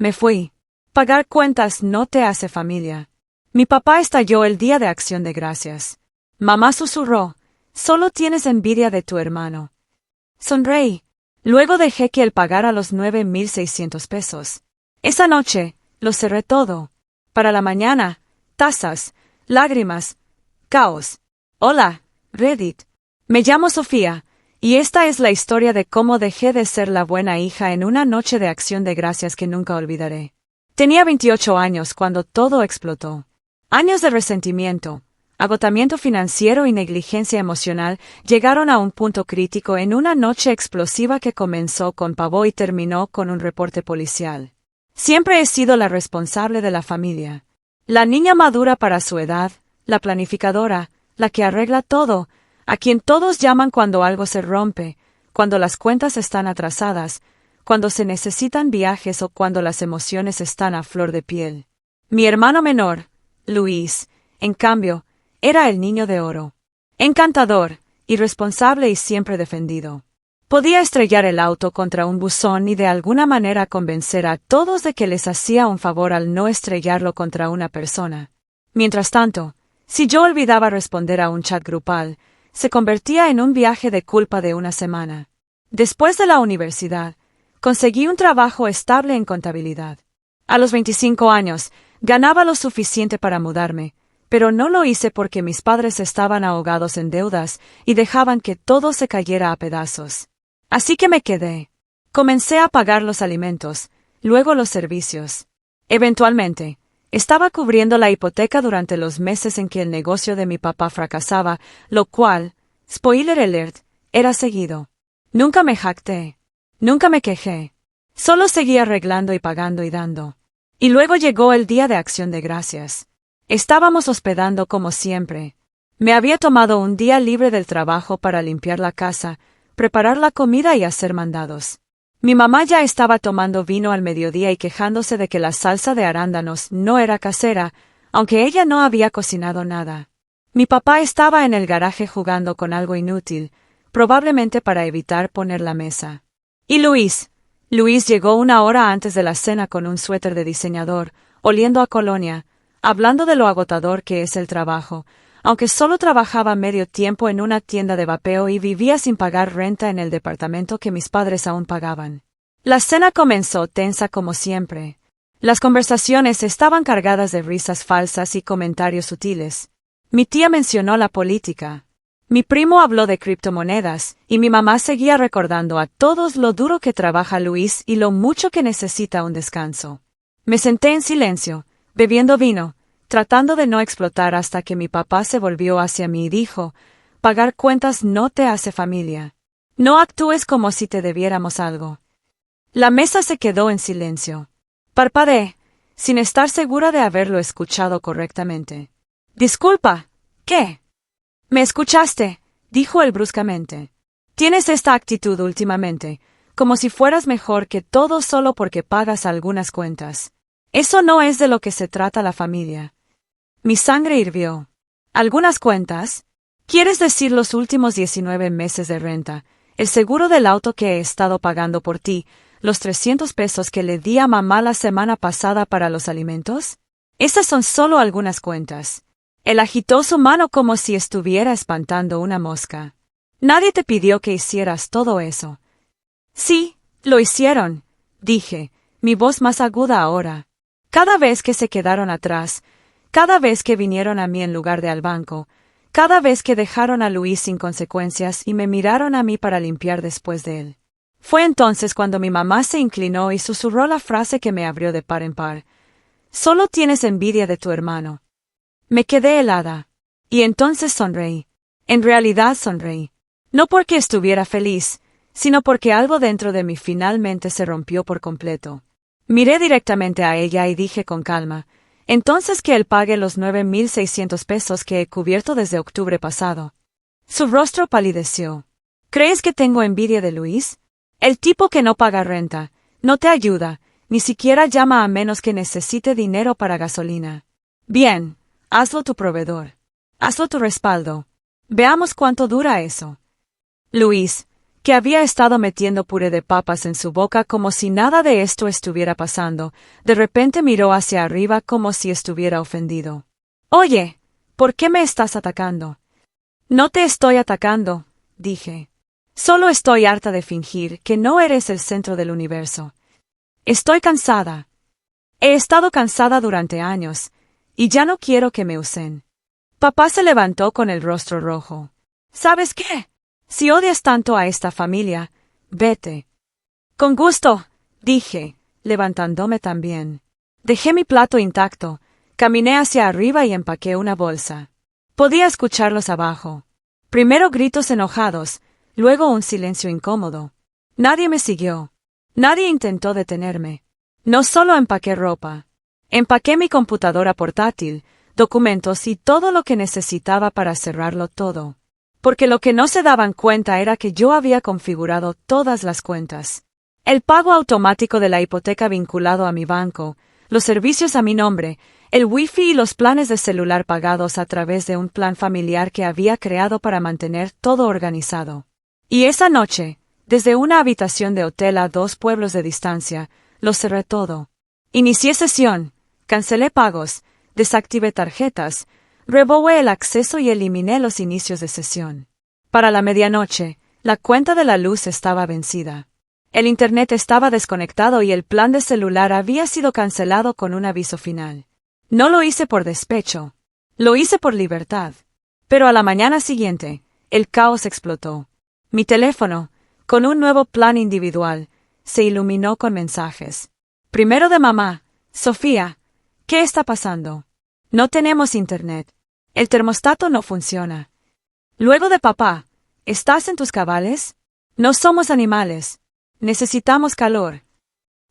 Me fui. Pagar cuentas no te hace familia. Mi papá estalló el día de Acción de Gracias. Mamá susurró, solo tienes envidia de tu hermano. Sonreí. Luego dejé que él pagara los 9,600 pesos. Esa noche, lo cerré todo. Para la mañana, tazas, lágrimas, caos. Hola, Reddit. Me llamo Sofía, y esta es la historia de cómo dejé de ser la buena hija en una noche de Acción de Gracias que nunca olvidaré. Tenía 28 años cuando todo explotó. Años de resentimiento, agotamiento financiero y negligencia emocional llegaron a un punto crítico en una noche explosiva que comenzó con pavor y terminó con un reporte policial. Siempre he sido la responsable de la familia. La niña madura para su edad, la planificadora, la que arregla todo, a quien todos llaman cuando algo se rompe, cuando las cuentas están atrasadas, cuando se necesitan viajes o cuando las emociones están a flor de piel. Mi hermano menor, Luis, en cambio, era el niño de oro. Encantador, irresponsable y siempre defendido. Podía estrellar el auto contra un buzón y de alguna manera convencer a todos de que les hacía un favor al no estrellarlo contra una persona. Mientras tanto, si yo olvidaba responder a un chat grupal, se convertía en un viaje de culpa de una semana. Después de la universidad, conseguí un trabajo estable en contabilidad. A los 25 años, ganaba lo suficiente para mudarme, pero no lo hice porque mis padres estaban ahogados en deudas y dejaban que todo se cayera a pedazos. Así que me quedé. Comencé a pagar los alimentos, luego los servicios. Eventualmente, estaba cubriendo la hipoteca durante los meses en que el negocio de mi papá fracasaba, lo cual, spoiler alert, era seguido. Nunca me jacté. Nunca me quejé. Solo seguí arreglando y pagando y dando. Y luego llegó el día de Acción de Gracias. Estábamos hospedando como siempre. Me había tomado un día libre del trabajo para limpiar la casa, preparar la comida y hacer mandados. Mi mamá ya estaba tomando vino al mediodía y quejándose de que la salsa de arándanos no era casera, aunque ella no había cocinado nada. Mi papá estaba en el garaje jugando con algo inútil, probablemente para evitar poner la mesa. Y Luis llegó una hora antes de la cena con un suéter de diseñador, oliendo a colonia, hablando de lo agotador que es el trabajo, aunque solo trabajaba medio tiempo en una tienda de vapeo y vivía sin pagar renta en el departamento que mis padres aún pagaban. La cena comenzó tensa como siempre. Las conversaciones estaban cargadas de risas falsas y comentarios sutiles. Mi tía mencionó la política. Mi primo habló de criptomonedas, y mi mamá seguía recordando a todos lo duro que trabaja Luis y lo mucho que necesita un descanso. Me senté en silencio, bebiendo vino, tratando de no explotar hasta que mi papá se volvió hacia mí y dijo, pagar cuentas no te hace familia. No actúes como si te debiéramos algo. La mesa se quedó en silencio. Parpadeé, sin estar segura de haberlo escuchado correctamente. Disculpa, ¿qué? ¿Me escuchaste?, dijo él bruscamente. Tienes esta actitud últimamente, como si fueras mejor que todo solo porque pagas algunas cuentas. Eso no es de lo que se trata la familia. Mi sangre hirvió. ¿Algunas cuentas? ¿Quieres decir los últimos 19 meses de renta, el seguro del auto que he estado pagando por ti, los 300 pesos que le di a mamá la semana pasada para los alimentos? Esas son solo algunas cuentas. Él agitó su mano como si estuviera espantando una mosca. Nadie te pidió que hicieras todo eso. Sí, lo hicieron, dije, mi voz más aguda ahora. Cada vez que se quedaron atrás, cada vez que vinieron a mí en lugar de al banco, cada vez que dejaron a Luis sin consecuencias y me miraron a mí para limpiar después de él. Fue entonces cuando mi mamá se inclinó y susurró la frase que me abrió de par en par. Solo tienes envidia de tu hermano. Me quedé helada. Y entonces sonreí. En realidad sonreí. No porque estuviera feliz, sino porque algo dentro de mí finalmente se rompió por completo. Miré directamente a ella y dije con calma, entonces que él pague los 9,600 pesos que he cubierto desde octubre pasado. Su rostro palideció. ¿Crees que tengo envidia de Luis? El tipo que no paga renta, no te ayuda, ni siquiera llama a menos que necesite dinero para gasolina. Bien, hazlo tu proveedor. Hazlo tu respaldo. Veamos cuánto dura eso. Luis, que había estado metiendo puré de papas en su boca como si nada de esto estuviera pasando. De repente miró hacia arriba como si estuviera ofendido. Oye, ¿por qué me estás atacando? No te estoy atacando, dije. Solo estoy harta de fingir que no eres el centro del universo. Estoy cansada. He estado cansada durante años, y ya no quiero que me usen. Papá se levantó con el rostro rojo. ¿Sabes qué? Si odias tanto a esta familia, vete. Con gusto, dije, levantándome también. Dejé mi plato intacto, caminé hacia arriba y empaqué una bolsa. Podía escucharlos abajo. Primero gritos enojados, luego un silencio incómodo. Nadie me siguió. Nadie intentó detenerme. No solo empaqué ropa. Empaqué mi computadora portátil, documentos y todo lo que necesitaba para cerrarlo todo. Porque lo que no se daban cuenta era que yo había configurado todas las cuentas. El pago automático de la hipoteca vinculado a mi banco, los servicios a mi nombre, el wifi y los planes de celular pagados a través de un plan familiar que había creado para mantener todo organizado. Y esa noche, desde una habitación de hotel a 2 pueblos de distancia, lo cerré todo. Inicié sesión, cancelé pagos, desactivé tarjetas, revoqué el acceso y eliminé los inicios de sesión. Para la medianoche, la cuenta de la luz estaba vencida. El internet estaba desconectado y el plan de celular había sido cancelado con un aviso final. No lo hice por despecho. Lo hice por libertad. Pero a la mañana siguiente, el caos explotó. Mi teléfono, con un nuevo plan individual, se iluminó con mensajes. Primero de mamá: Sofía, ¿qué está pasando? No tenemos internet. El termostato no funciona. Luego de papá: ¿estás en tus cabales? No somos animales. Necesitamos calor.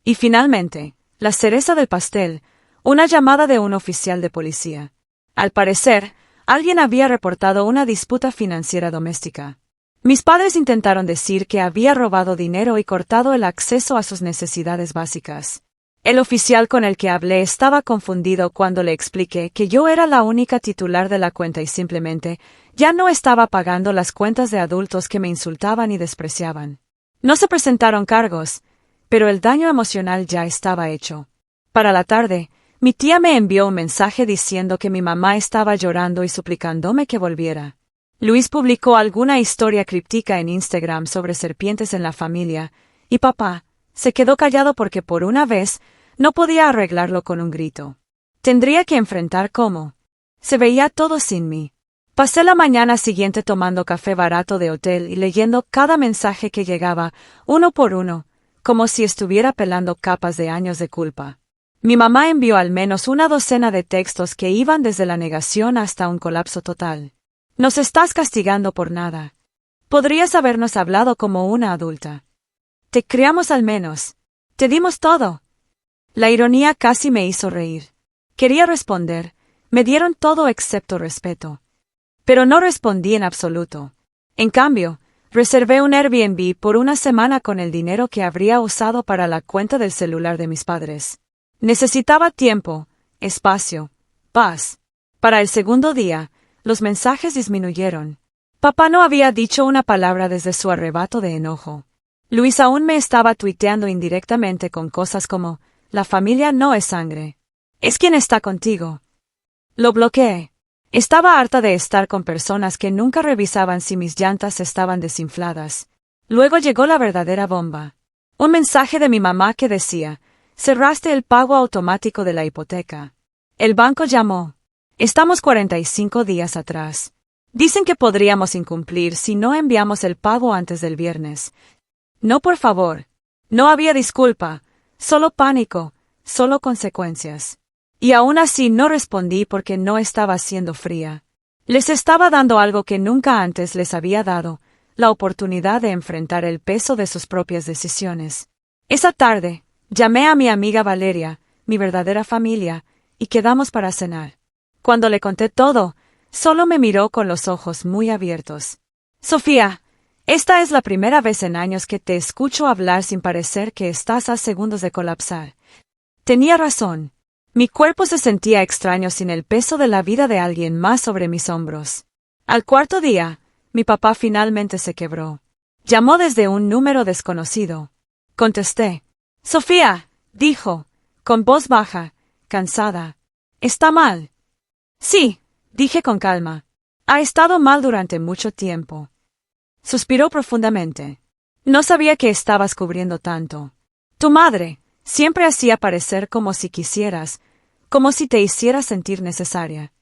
Y finalmente, la cereza del pastel, una llamada de un oficial de policía. Al parecer, alguien había reportado una disputa financiera doméstica. Mis padres intentaron decir que había robado dinero y cortado el acceso a sus necesidades básicas. El oficial con el que hablé estaba confundido cuando le expliqué que yo era la única titular de la cuenta y simplemente ya no estaba pagando las cuentas de adultos que me insultaban y despreciaban. No se presentaron cargos, pero el daño emocional ya estaba hecho. Para la tarde, mi tía me envió un mensaje diciendo que mi mamá estaba llorando y suplicándome que volviera. Luis publicó alguna historia críptica en Instagram sobre serpientes en la familia, y papá se quedó callado porque por una vez no podía arreglarlo con un grito. Tendría que enfrentar cómo se veía todo sin mí. Pasé la mañana siguiente tomando café barato de hotel y leyendo cada mensaje que llegaba, uno por uno, como si estuviera pelando capas de años de culpa. Mi mamá envió al menos una docena de textos que iban desde la negación hasta un colapso total. Nos estás castigando por nada. Podrías habernos hablado como una adulta. Te criamos al menos. Te dimos todo. La ironía casi me hizo reír. Quería responder, me dieron todo excepto respeto. Pero no respondí en absoluto. En cambio, reservé un Airbnb por una semana con el dinero que habría usado para la cuenta del celular de mis padres. Necesitaba tiempo, espacio, paz. Para el segundo día, los mensajes disminuyeron. Papá no había dicho una palabra desde su arrebato de enojo. Luis aún me estaba tuiteando indirectamente con cosas como: la familia no es sangre. Es quien está contigo. Lo bloqueé. Estaba harta de estar con personas que nunca revisaban si mis llantas estaban desinfladas. Luego llegó la verdadera bomba. Un mensaje de mi mamá que decía: cerraste el pago automático de la hipoteca. El banco llamó. Estamos 45 días atrás. Dicen que podríamos incumplir si no enviamos el pago antes del viernes. No, por favor. No había disculpa, solo pánico, solo consecuencias. Y aún así no respondí porque no estaba siendo fría. Les estaba dando algo que nunca antes les había dado, la oportunidad de enfrentar el peso de sus propias decisiones. Esa tarde, llamé a mi amiga Valeria, mi verdadera familia, y quedamos para cenar. Cuando le conté todo, solo me miró con los ojos muy abiertos. Sofía, esta es la primera vez en años que te escucho hablar sin parecer que estás a segundos de colapsar. Tenía razón. Mi cuerpo se sentía extraño sin el peso de la vida de alguien más sobre mis hombros. Al cuarto día, mi papá finalmente se quebró. Llamó desde un número desconocido. Contesté. Sofía, dijo, con voz baja, cansada. ¿Está mal? Sí, dije con calma. Ha estado mal durante mucho tiempo. Suspiró profundamente. No sabía que estabas cubriendo tanto. Tu madre siempre hacía parecer como si quisieras, como si te hiciera sentir necesaria.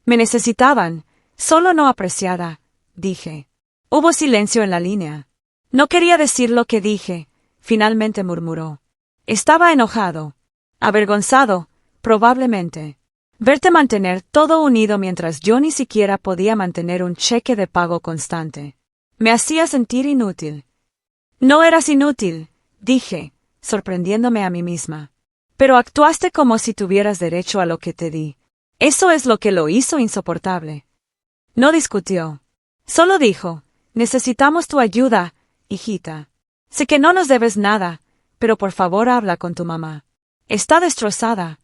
Me necesitaban, solo no apreciada, dije. Hubo silencio en la línea. No quería decir lo que dije, finalmente murmuró. Estaba enojado, avergonzado, probablemente. Verte mantener todo unido mientras yo ni siquiera podía mantener un cheque de pago constante. Me hacía sentir inútil. No eras inútil, dije, sorprendiéndome a mí misma. Pero actuaste como si tuvieras derecho a lo que te di. Eso es lo que lo hizo insoportable. No discutió. Solo dijo, necesitamos tu ayuda, hijita. Sé que no nos debes nada, pero por favor habla con tu mamá. Está destrozada.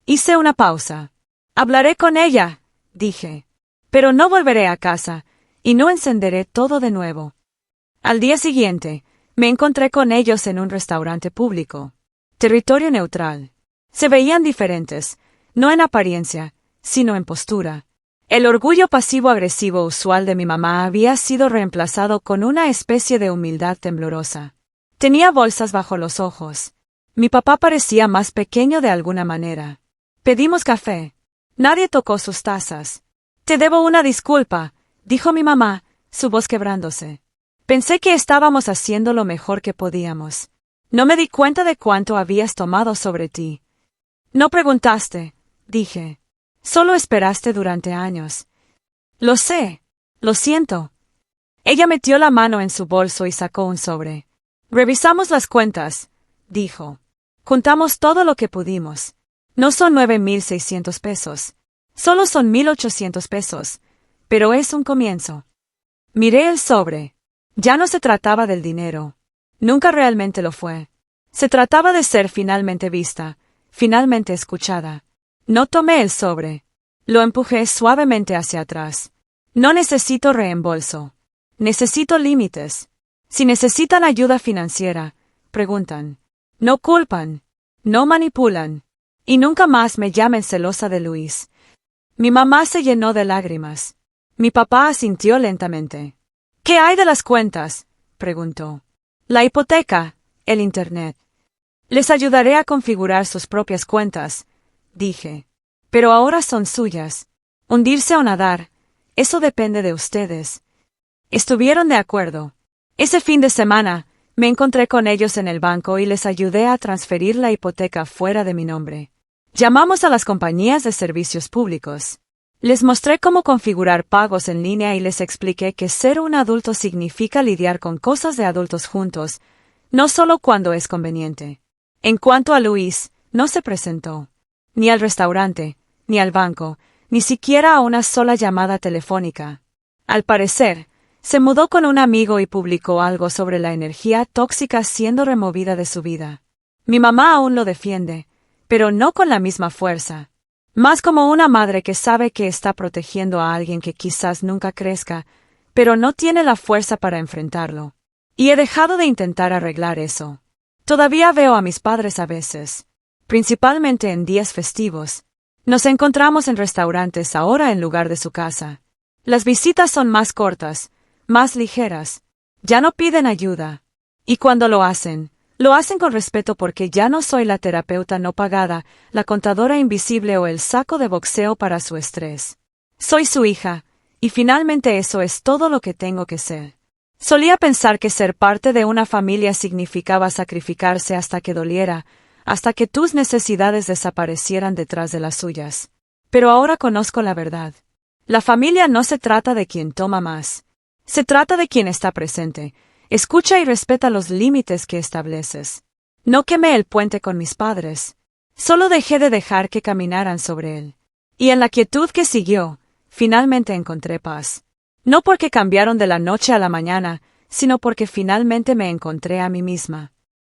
Hice una pausa. Hablaré con ella, dije. Pero no volveré a casa, y no encenderé todo de nuevo. Al día siguiente, me encontré con ellos en un restaurante público. Territorio neutral. Se veían diferentes, no en apariencia, sino en postura. El orgullo pasivo-agresivo usual de mi mamá había sido reemplazado con una especie de humildad temblorosa. Tenía bolsas bajo los ojos. Mi papá parecía más pequeño de alguna manera. Pedimos café. Nadie tocó sus tazas. Te debo una disculpa, dijo mi mamá, su voz quebrándose. Pensé que estábamos haciendo lo mejor que podíamos. No me di cuenta de cuánto habías tomado sobre ti. No preguntaste, dije. Solo esperaste durante años. Lo sé. Lo siento. Ella metió la mano en su bolso y sacó un sobre. Revisamos las cuentas, dijo. Juntamos todo lo que pudimos. No son 9,600 pesos. Solo son 1,800 pesos. Pero es un comienzo. Miré el sobre. Ya no se trataba del dinero. Nunca realmente lo fue. Se trataba de ser finalmente vista, finalmente escuchada. No tomé el sobre. Lo empujé suavemente hacia atrás. No necesito reembolso. Necesito límites. Si necesitan ayuda financiera, preguntan. No culpan. No manipulan. Y nunca más me llamen celosa de Luis. Mi mamá se llenó de lágrimas. Mi papá asintió lentamente. ¿Qué hay de las cuentas?, preguntó. La hipoteca, el internet. Les ayudaré a configurar sus propias cuentas, dije. Pero ahora son suyas. Hundirse o nadar, eso depende de ustedes. Estuvieron de acuerdo. Ese fin de semana, me encontré con ellos en el banco y les ayudé a transferir la hipoteca fuera de mi nombre. Llamamos a las compañías de servicios públicos. Les mostré cómo configurar pagos en línea y les expliqué que ser un adulto significa lidiar con cosas de adultos juntos, no solo cuando es conveniente. En cuanto a Luis, no se presentó. Ni al restaurante, ni al banco, ni siquiera a una sola llamada telefónica. Al parecer, se mudó con un amigo y publicó algo sobre la energía tóxica siendo removida de su vida. Mi mamá aún lo defiende, pero no con la misma fuerza. Más como una madre que sabe que está protegiendo a alguien que quizás nunca crezca, pero no tiene la fuerza para enfrentarlo. Y he dejado de intentar arreglar eso. Todavía veo a mis padres a veces, principalmente en días festivos. Nos encontramos en restaurantes ahora en lugar de su casa. Las visitas son más cortas, más ligeras. Ya no piden ayuda. Y cuando lo hacen con respeto porque ya no soy la terapeuta no pagada, la contadora invisible o el saco de boxeo para su estrés. Soy su hija, y finalmente eso es todo lo que tengo que ser. Solía pensar que ser parte de una familia significaba sacrificarse hasta que doliera, hasta que tus necesidades desaparecieran detrás de las suyas. Pero ahora conozco la verdad. La familia no se trata de quien toma más. Se trata de quien está presente. Escucha y respeta los límites que estableces. No quemé el puente con mis padres. Solo dejé de dejar que caminaran sobre él. Y en la quietud que siguió, finalmente encontré paz. No porque cambiaron de la noche a la mañana, sino porque finalmente me encontré a mí misma.